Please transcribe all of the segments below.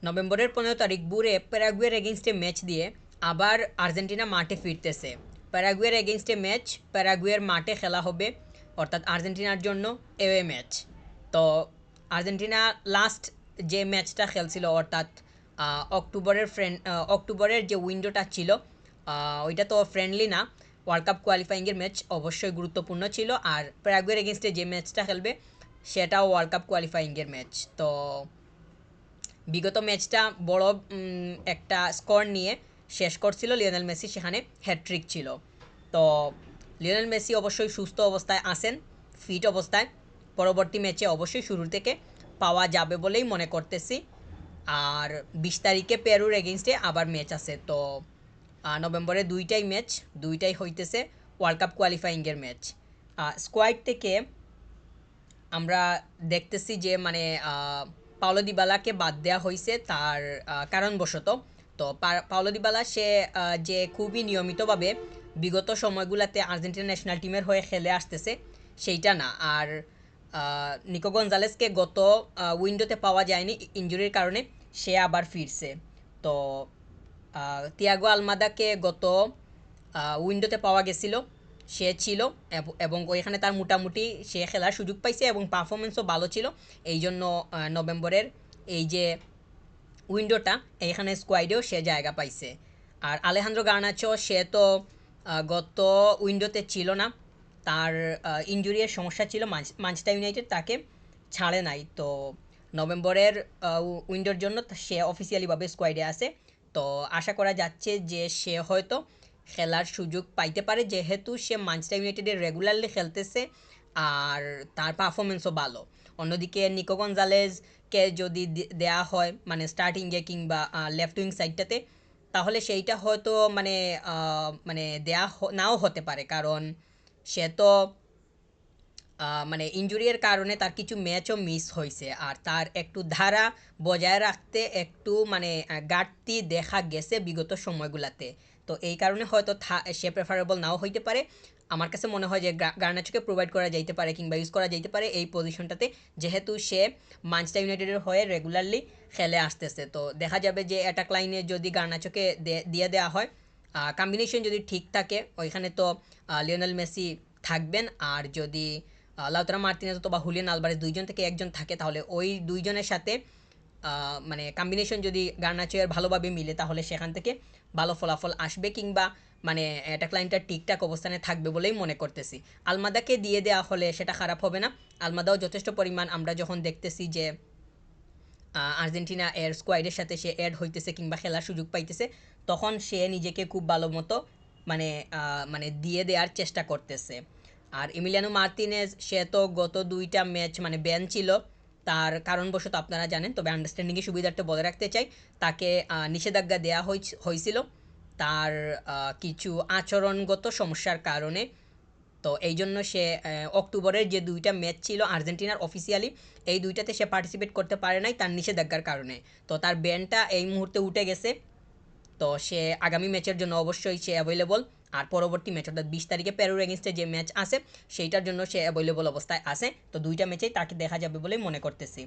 নভেম্বরের 15 তারিখ ভোরে প্যারাগুয়ের এগেনস্টে ম্যাচ দিয়ে আবার আর্জেন্টিনা মাঠে ফিরতেছে। প্যারাগুয়ের এগেনস্টে ম্যাচ প্যারাগুয়ের মাঠে খেলা হবে, অর্থাৎ আর্জেন্টিনার জন্য এওয়ে ম্যাচ। তো আর্জেন্টিনা লাস্ট যে ম্যাচটা খেলছিল, অর্থাৎ অক্টোবরের যে উইন্ডোটা ছিল, ওইটা তো ফ্রেন্ডলি না, ওয়ার্ল্ড কাপ কোয়ালিফাইংয়ের ম্যাচ অবশ্যই গুরুত্বপূর্ণ ছিল। আর প্যারাগুয়ের এগেনস্টে যে ম্যাচটা খেলবে সেটাও ওয়ার্ল্ড কাপ কোয়ালিফাইংয়ের ম্যাচ। তো বিগত ম্যাচটা বড় একটা স্কোর নিয়ে শেষ করছিল লিওনেল মেসি, সেখানে হ্যাট্রিক ছিল। তো লিওনেল মেসি অবশ্যই সুস্থ অবস্থায় আছেন, ফিট অবস্থায়। পরবর্তী ম্যাচে অবশ্যই শুরুর থেকে পাওয়া যাবে বলেই মনে করতেছি। আর 20 তারিখে পেরুর এগেনস্টে আবার ম্যাচ আছে। তো নভেম্বরে দুইটাই ম্যাচ, দুইটাই হইতেছে ওয়ার্ল্ড কাপ কোয়ালিফাইংয়ের ম্যাচ। স্কোয়াড থেকে আমরা দেখতেছি যে মানে পাওলো দিবালাকে বাদ দেওয়া হয়েছে তার কারণবশত। তো পাওলো দিবালা সে যে খুবই নিয়মিতভাবে বিগত সময়গুলোতে আর্জেন্টিনা ন্যাশনাল টিমের হয়ে খেলে আসতেছে সেইটা না। আর নিকো গঞ্জালেসকে গত উইন্ডোতে পাওয়া যায়নি ইঞ্জুরির কারণে, সে আবার ফিরছে। তো তিয়াগো আলমাদাকে গত উইন্ডোতে পাওয়া গেছিল, সে ছিল এবং ওইখানে তার মোটামুটি সে খেলার সুযোগ পাইছে এবং পারফরমেন্সও ভালো ছিল। এই জন্য নভেম্বরের এই যে উইন্ডোটা, এইখানে স্কোয়াডেও সে জায়গা পাইছে। আর আলেহান্দ্রো গার্নাচো সে তো গত উইন্ডোতে ছিল না, তার ইনজুরির সমস্যা ছিল, ম্যানচেস্টার ইউনাইটেড তাকে ছাড়ে নাই। তো নভেম্বরের উইন্ডোর জন্য সে অফিসিয়ালিভাবে স্কোয়াডে আছে। তো আশা করা যাচ্ছে যে সে হয়তো খেলার সুযোগ পাইতে পারে, যেহেতু সে ম্যানচেস্টার ইউনাইটেডে রেগুলারলি খেলতেছে আর তার পারফরমেন্সও ভালো। অন্যদিকে নিকো গঞ্জালেজকে যদি দেয়া হয় মানে স্টার্টিংয়ে কিংবা লেফট উইং সাইডটাতে, তাহলে সেইটা হয়তো মানে মানে দেয়া নাও হতে পারে, কারণ সে তো মানে ইনজুরির কারণে তার কিছু ম্যাচও মিস হয়েছে। আর তার একটু ধারা বজায় রাখতে একটু মানে ঘাটতি দেখা গেছে বিগত সময়গুলোতে। তো এই কারণে হয়তো সে প্রেফারেবল নাও হইতে পারে। আমার কাছে মনে হয় যে গার্নাচোকে প্রোভাইড করা যাইতে পারে কিংবা ইউজ করা যাইতে পারে এই পজিশনটাতে, যেহেতু সে ম্যানচেস্টার ইউনাইটেডের হয়ে রেগুলারলি খেলে আসতেছে। তো দেখা যাবে যে অ্যাটাক লাইনে যদি গার্নাচোকে দিয়ে দেওয়া হয়, কম্বিনেশন যদি ঠিক থাকে, ওইখানে তো লিওনেল মেসি থাকবেন। আর যদি লাউতারা মার্তিনেজ অথবা হুলিয়ান আলভারেজ দুইজন থেকে একজন থাকে, তাহলে ওই দুইজনের সাথে মানে কম্বিনেশন যদি গার্নাচোয়ের ভালোভাবে মিলে, তাহলে সেখান থেকে ভালো ফলাফল আসবে কিংবা মানে অ্যাটাক লাইনটা ঠিকঠাক অবস্থানে থাকবে বলেই মনে করতেছি। আলমাদাকে দিয়ে দেওয়া হলে সেটা খারাপ হবে না। আলমাদাও যথেষ্ট পরিমাণ আমরা যখন দেখতেছি যে আর্জেন্টিনা এর স্কোয়াডের সাথে সে অ্যাড হইতেছে কিংবা খেলার সুযোগ পাইতেছে, তখন সে নিজেকে খুব ভালো মতো মানে মানে দিয়ে দেওয়ার চেষ্টা করতেছে। আর ইমিলিয়ানো মার্তিনেজ সে তো গত দুইটা ম্যাচ মানে ব্যান ছিল, তার কারণবশত আপনারা জানেন। তবে আন্ডারস্ট্যান্ডিংয়ের সুবিধার্থে বলে রাখতে চাই, তাকে নিষেধাজ্ঞা দেওয়া হয়েছিল তার কিছু আচরণগত সমস্যার কারণে। তো এই জন্য সে অক্টোবরের যে দুইটা ম্যাচ ছিল আর্জেন্টিনার অফিসিয়ালি, এই দুইটাতে সে পার্টিসিপেট করতে পারে নাই তার নিষেধাজ্ঞার কারণে। তো তার ব্যানটা এই মুহূর্তে উঠে গেছে। তো সে আগামী ম্যাচের জন্য অবশ্যই সে অ্যাভেলেবল। আর পরবর্তী ম্যাচ অর্থাৎ 20 তারিখে পেরুর এগেনস্টে যে ম্যাচ আছে সেইটার জন্য সে অ্যাভেলেবল অবস্থায় আছে। তো দুইটা ম্যাচেই তাকে দেখা যাবে বলেই মনে করতেছি।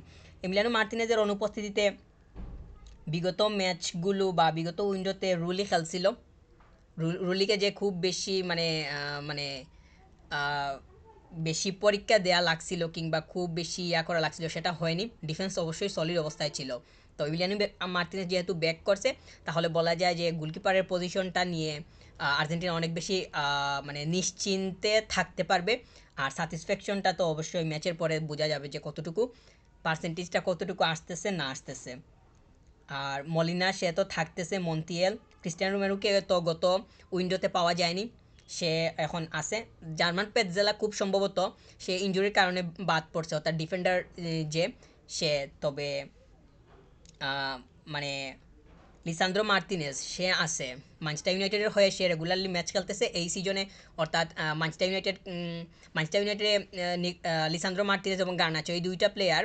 এমিলিয়ানো মার্তিনেজের অনুপস্থিতিতে বিগত ম্যাচগুলো বা বিগত উইন্ডোতে রুলি খেলছিল। রুলিকে যে খুব বেশি মানে মানে আহ, বেশি পরীক্ষা দেয়া লাগছিল কিংবা খুব বেশি করা লাগছিল সেটা হয়নি। ডিফেন্স অবশ্যই সলিড অবস্থায় ছিল। তো ইলিয়ানো মার্টিনেজ যেহেতু ব্যাক করছে, তাহলে বলা যায় যে গোলকিপারের পজিশনটা নিয়ে আর্জেন্টিনা অনেক বেশি মানে নিশ্চিন্তে থাকতে পারবে। আর স্যাটিসফ্যাকশনটা তো অবশ্যই ম্যাচের পরে বোঝা যাবে যে কতটুকু পার্সেন্টেজটা কতটুকু আসতেছে না আসতেছে। আর মলিনা সে তো থাকতেছে, মন্টিয়েল, ক্রিস্টিয়ানো রোমেরোকে তো গত উইন্ডোতে পাওয়া যায়নি, সে এখন আছে। জার্মান পেটজেলা খুব সম্ভবত সে ইনজুরির কারণে বাদ পড়ছে, অর্থাৎ ডিফেন্ডার যে সে। তবে মানে লিসান্দ্রো মার্তিনেজ সে আছে ম্যানচেস্টার ইউনাইটেডের হয়ে, সে রেগুলারলি ম্যাচ খেলতেছে এই সিজনে। অর্থাৎ ম্যানচেস্টার ইউনাইটেডে লিসান্দ্রো মার্তিনেজ এবং গার্নাচো এই দুইটা প্লেয়ার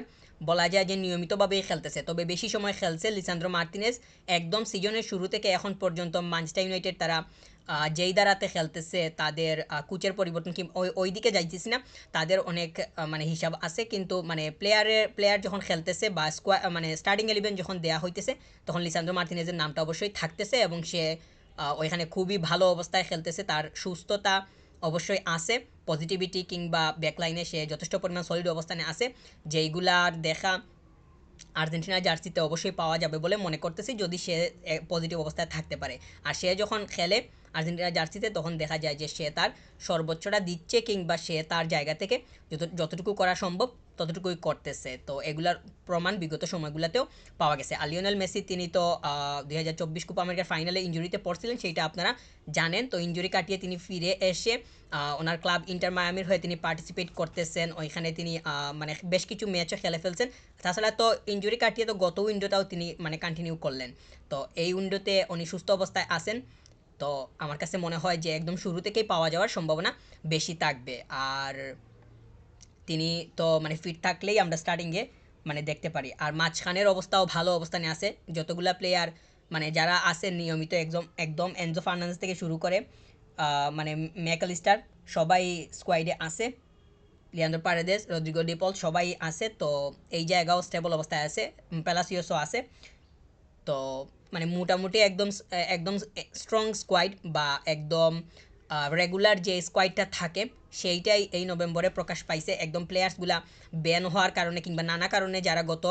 বলা যায় যে নিয়মিতভাবেই খেলতেছে, তবে বেশি সময় খেলছে লিসান্দ্রো মার্তিনেজ। একদম সিজনের শুরু থেকে এখন পর্যন্ত ম্যানচেস্টার ইউনাইটেড তারা যেই দ্বারাতে খেলতেছে তাদের কোচের পরিবর্তন কি ওই দিকে যাইতেছি না, তাদের অনেক মানে হিসাব আছে, কিন্তু মানে প্লেয়ার যখন খেলতেছে বা মানে স্টার্টিং 11 যখন দেয়া হইতেছে তখন লিসান্দ্রো মার্তিনেজের নামটা অবশ্যই থাকতেছে এবং সে ওইখানে খুবই ভালো অবস্থায় খেলতেছে। তার সুস্থতা অবশ্যই আছে, পজিটিভিটি কিংবা ব্যাকলাইনে সে যথেষ্ট পরিমাণ সলিড অবস্থানে আছে, যেইগুলার দেখা আর্জেন্টিনার জার্সিতে অবশ্যই পাওয়া যাবে বলে মনে করতেছি যদি সে পজিটিভ অবস্থায় থাকতে পারে। আর সে যখন খেলে আর্জেন্টিনার জার্সিতে তখন দেখা যায় যে সে তার সর্বোচ্চটা দিচ্ছে কিংবা সে তার জায়গা থেকে যতটুকু করা সম্ভব ততটুকুই করতেছে। তো এগুলার প্রমাণ বিগত সময়গুলোতেও পাওয়া গেছে। আর লিওনেল মেসি তিনি তো 2024 কোপা আমেরিকার ফাইনালে ইঞ্জুরিতে পড়ছিলেন, সেইটা আপনারা জানেন। তো ইঞ্জুরি কাটিয়ে তিনি ফিরে এসে ওনার ক্লাব ইন্টার মায়ামির হয়ে তিনি পার্টিসিপেট করতেছেন, ওইখানে তিনি মানে বেশ কিছু ম্যাচও খেলে ফেলছেন। তাছাড়া তো ইঞ্জুরি কাটিয়ে তো গত উইন্ডোটাও তিনি মানে কন্টিনিউ করলেন। তো এই উইন্ডোতে উনি সুস্থ অবস্থায় আছেন, তো আমার কাছে মনে হয় যে একদম শুরু থেকেই পাওয়া যাওয়ার সম্ভাবনা বেশি থাকবে। আর তিনি তো মানে ফিট থাকলেই আমরা স্টার্টিংয়ে মানে দেখতে পারি। আর মাঝখানের অবস্থাও ভালো অবস্থানে আছে, যতগুলা প্লেয়ার মানে যারা আছে নিয়মিত একদম একদম এনজো ফার্নান্দেজ থেকে শুরু করে মানে ম্যাকঅ্যালিস্টার সবাই স্কোয়াডে আছে, লিয়ান্ড্রো পারেদেস, রদ্রিগো ডিপল সবাই আছে। তো এই জায়গাও স্টেবল অবস্থায় আছে, প্যালাসিওসও আছে। তো মানে মোটামুটি একদম একদম স্ট্রং স্কোয়াড বা একদম রেগুলার যে স্কোয়াডটা থাকে সেইটাই এই নভেম্বরে প্রকাশ পাইছে। একদম প্লেয়ার্সগুলা ব্যান হওয়ার কারণে কিংবা নানা কারণে যারা গত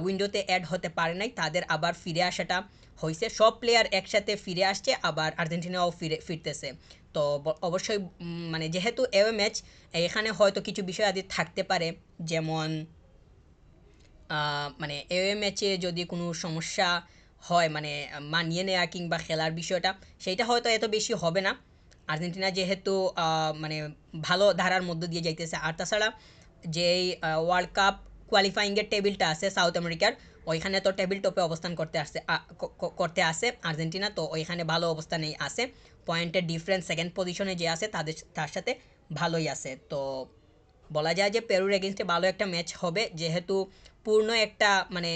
উইন্ডোতে অ্যাড হতে পারে নাই তাদের আবার ফিরে আসাটা হয়েছে। সব প্লেয়ার একসাথে ফিরে আসছে, আবার আর্জেন্টিনাও ফিরতেছে। তো অবশ্যই মানে যেহেতু এওয়ে ম্যাচ, এখানে হয়তো কিছু বিষয় আদি থাকতে পারে, যেমন মানে এওয়ে ম্যাচে যদি কোনো সমস্যা হয় মানে মানিয়ে নেওয়া কিংবা খেলার বিষয়টা, সেইটা হয়তো এত বেশি হবে না। আর্জেন্টিনা যেহেতু মানে ভালো ধারার মধ্য দিয়ে যাইতেছে। আর তাছাড়া যেই ওয়ার্ল্ড কাপ কোয়ালিফাইংয়ের টেবিলটা আছে সাউথ আমেরিকার, ওইখানে তো টেবিল টপে অবস্থান করতে আসে আর্জেন্টিনা। তো ওইখানে ভালো অবস্থানেই আছে, পয়েন্টের ডিফারেন্স সেকেন্ড পজিশনে যে আছে তার সাথে ভালোই আছে। তো বলা যায় যে পেরুর এগেনস্টে ভালো একটা ম্যাচ হবে, যেহেতু পূর্ণ একটা মানে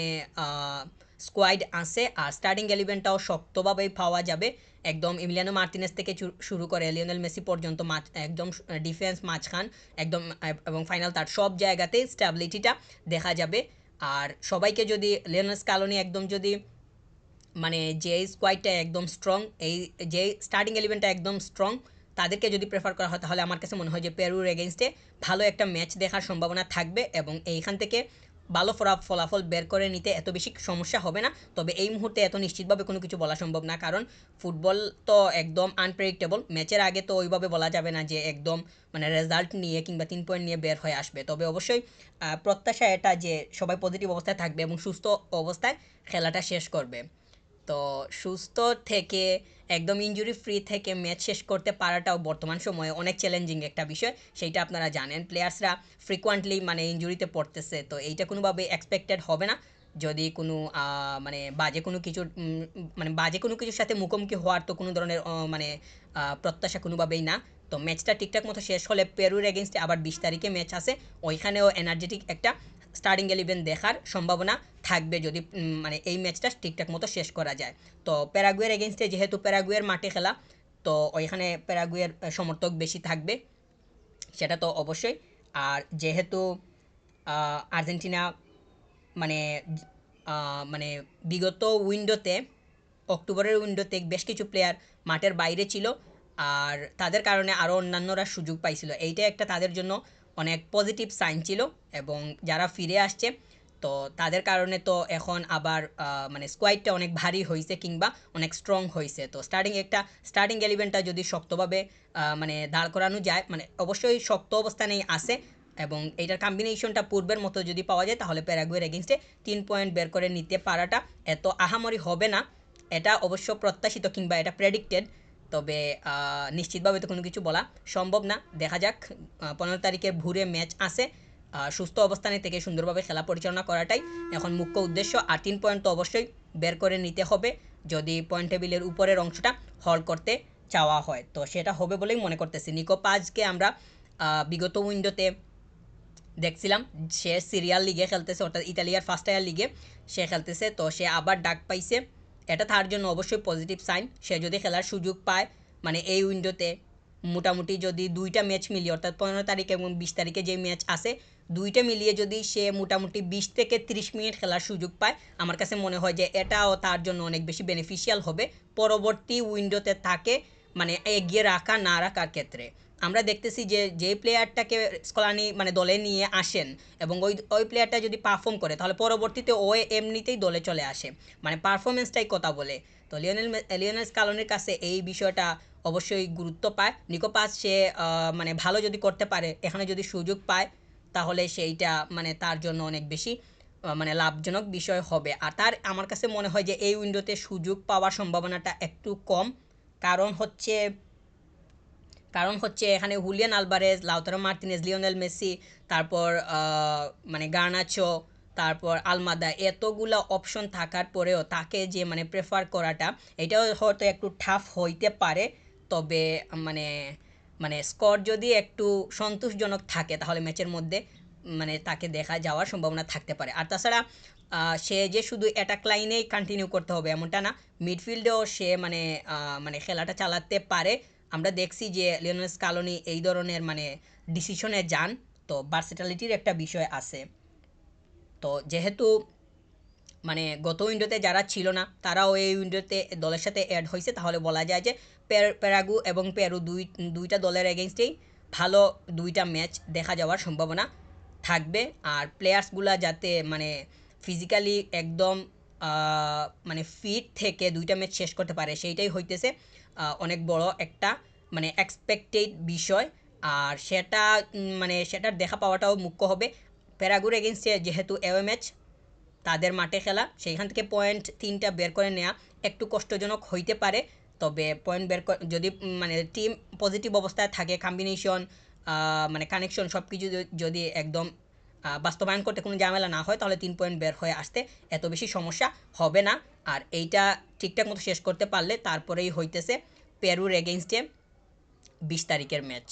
স্কোয়াড আছে। আর স্টার্টিং এলিভেনটাও শক্তভাবেই পাওয়া যাবে, একদম ইমিলিয়ানো মার্তিনেস থেকে শুরু করে লিওনেল মেসি পর্যন্ত একদম ডিফেন্স মাঝখান একদম এবং ফাইনাল তার সব জায়গাতেই স্ট্যাবিলিটিটা দেখা যাবে। আর সবাইকে যদি লিওনেল স্কালোনি একদম যদি মানে যে স্কোয়াডটা একদম স্ট্রং, এই যে স্টার্টিং এলিভেনটা একদম স্ট্রং, তাদেরকে যদি প্রেফার করা হয় তাহলে আমার কাছে মনে হয় যে পেরুর এগেনস্টে ভালো একটা ম্যাচ দেখার সম্ভাবনা থাকবে এবং এইখান থেকে ভালো ফলাফল বের করে নিতে এত বেশি সমস্যা হবে না। তবে এই মুহূর্তে এত নিশ্চিতভাবে কোনো কিছু বলা সম্ভব না, কারণ ফুটবল তো একদম আনপ্রেডিক্টেবল। ম্যাচের আগে তো ওইভাবে বলা যাবে না যে একদম মানে রেজাল্ট নিয়ে কিংবা 3 পয়েন্ট নিয়ে বের হয়ে আসবে। তবে অবশ্যই প্রত্যাশা এটা যে সবাই পজিটিভ অবস্থায় থাকবে এবং সুস্থ অবস্থায় খেলাটা শেষ করবে। তো সুস্থ থেকে একদম ইনজুরি ফ্রি থেকে ম্যাচ শেষ করতে পারাটাও বর্তমান সময়ে অনেক চ্যালেঞ্জিং একটা বিষয়, সেইটা আপনারা জানেন। প্লেয়ার্সরা ফ্রিকোয়েন্টলি মানে ইনজুরিতে পড়তেছে, তো এইটা কোনোভাবে এক্সপেক্টেড হবে না যদি কোনো মানে বাজে কোনো কিছুর সাথে মুখোমুখি হওয়ার তো কোনো ধরনের মানে প্রত্যাশা কোনোভাবেই না। তো ম্যাচটা ঠিকঠাক মতো শেষ হলে পেরুর এগেনস্টে আবার 20 তারিখে ম্যাচ আছে, ওইখানেও এনার্জেটিক একটা স্টার্টিং ইলেভেন দেখার সম্ভাবনা থাকবে যদি মানে এই ম্যাচটা ঠিকঠাক মতো শেষ করা যায়। তো প্যারাগুয়ের এগেনস্টে যেহেতু প্যারাগুয়ের মাঠে খেলা, তো ওইখানে প্যারাগুয়ের সমর্থক বেশি থাকবে, সেটা তো অবশ্যই। আর যেহেতু আর্জেন্টিনা মানে মানে বিগত উইন্ডোতে অক্টোবরের উইন্ডোতে বেশ কিছু প্লেয়ার মাঠের বাইরে ছিল, আর তাদের কারণে আরও অন্যান্যরা সুযোগ পাইছিল। এইটা একটা তাদের জন্য অনেক পজিটিভ সাইন ছিল। এবং যারা ফিরে আসছে তো তাদের কারণে তো এখন আবার মানে স্কোয়াডটা অনেক ভারী হয়েছে কিংবা অনেক স্ট্রং হয়েছে। তো স্টার্টিং এলিভেনটা যদি শক্তভাবে মানে দাঁড় করানো যায়, মানে অবশ্যই শক্ত অবস্থানেই আছে এবং এইটার কম্বিনেশনটা পূর্বের মতো যদি পাওয়া যায় তাহলে প্যারাগুয়ের এগেনস্টে 3 পয়েন্ট বের করে নিতে পারাটা এত আহামরি হবে না, এটা অবশ্য প্রত্যাশিত কিংবা এটা প্রেডিক্টেড। তবে নিশ্চিতভাবে তো কোনো কিছু বলা সম্ভব না, দেখা যাক। 15 তারিখে ভোরে ম্যাচ আছে, সুস্থ অবস্থানে থেকে সুন্দরভাবে খেলা পরিচালনা করাটাই এখন মুখ্য উদ্দেশ্য। আর 3 পয়েন্ট তো অবশ্যই বের করে নিতে হবে যদি পয়েন্ট টেবিলের উপরের অংশটা হল করতে চাওয়া হয়, তো সেটা হবে বলেই মনে করতেছি। নিকো পাজকে আমরা বিগত উইন্ডোতে দেখছিলাম সে সিরিয়াল লিগে খেলতেছে, অর্থাৎ ইতালিয়ার ফার্স্ট টায়ার লিগে সে খেলতেছে, তো সে আবার ডাক পাইছে। এটা তার জন্য অবশ্যই পজিটিভ সাইন। সে যদি খেলার সুযোগ পায় মানে এই উইন্ডোতে মোটামুটি যদি দুইটা ম্যাচ মিলিয়ে, অর্থাৎ 15 তারিখ এবং 20 তারিখে যে ম্যাচ আছে দুইটা মিলিয়ে যদি সে মোটামুটি 20 থেকে 30 মিনিট খেলার সুযোগ পায়, আমার কাছে মনে হয় যে এটাও তার জন্য অনেক বেশি বেনিফিশিয়াল হবে পরবর্তী উইন্ডোতে তাকে মানে এগিয়ে রাখা না রাখার ক্ষেত্রে। আমরা দেখতেছি যে যেই প্লেয়ারটাকে স্কলানি মানে দলে নিয়ে আসেন এবং ওই প্লেয়ারটা যদি পারফর্ম করে তাহলে পরবর্তীতে ও এমনিতেই দলে চলে আসে, মানে পারফরমেন্সটাই কথা বলে। তো লিওনেল স্কালোনির কাছে এই বিষয়টা অবশ্যই গুরুত্ব পায়। নিকো পাস সে মানে ভালো যদি করতে পারে, এখানে যদি সুযোগ পায় তাহলে সেইটা মানে তার জন্য অনেক বেশি মানে লাভজনক বিষয় হবে। আর তার আমার কাছে মনে হয় যে এই উইন্ডোতে সুযোগ পাওয়ার সম্ভাবনাটা একটু কম। কারণ হচ্ছে এখানে Julian Alvarez, Lautaro Martinez, Lionel Messi, তারপর মানে গার্নাচো, তারপর আলমাদা, এতগুলা অপশন থাকার পরেও তাকে যে মানে প্রেফার করাটা এটাও হয়তো একটু টাফ হইতে পারে। তবে মানে মানে স্কোর যদি একটু সন্তোষজনক থাকে তাহলে ম্যাচের মধ্যে মানে তাকে দেখা যাওয়ার সম্ভাবনা থাকতে পারে। আর তাছাড়া সে যে শুধু অ্যাটাক লাইনেই কন্টিনিউ করতে হবে এমনটা না, মিডফিল্ডেও সে মানে মানে খেলাটা চালাতে পারে। আমরা দেখছি যে লিওনেল স্কালোনি এই ধরনের মানে ডিসিশনে যান, তো ভার্সেটালিটির একটা বিষয় আছে। তো যেহেতু মানে গত উইন্ডোতে যারা ছিল না তারাও এই উইন্ডোতে দলের সাথে অ্যাড হয়েছে, তাহলে বলা যায় যে প্যারাগু এবং পেরু দুইটা দলের এগেনস্টেই ভালো দুইটা ম্যাচ দেখা যাওয়ার সম্ভাবনা থাকবে। আর প্লেয়ার্সগুলা যাতে মানে ফিজিক্যালি একদম মানে ফিট থেকে দুইটা ম্যাচ শেষ করতে পারে সেইটাই হইতেছে অনেক বড় একটা মানে এক্সপেক্টেড বিষয়। আর সেটা মানে সেটার দেখা পাওয়াটাও মুখ্য হবে। প্যারাগুর এগেনস্টে যেহেতু এওয়ে ম্যাচ, তাদের মাঠে খেলা, সেইখান থেকে পয়েন্ট 3টা বের করে নেওয়া একটু কষ্টজনক হইতে পারে। তবে পয়েন্ট বের যদি মানে টিম পজিটিভ অবস্থায় থাকে, কম্বিনেশন মানে কানেকশন সব কিছু যদি একদম বাস্তবায়ন করতে কোনো ঝামেলা না হয় তাহলে 3 পয়েন্ট বের হয়ে আসতে এত বেশি সমস্যা হবে না। আর এইটা ঠিকঠাক মতো শেষ করতে পারলে তারপরেই হইতেছে পেরুর এগেনস্টে 20 তারিখের ম্যাচ।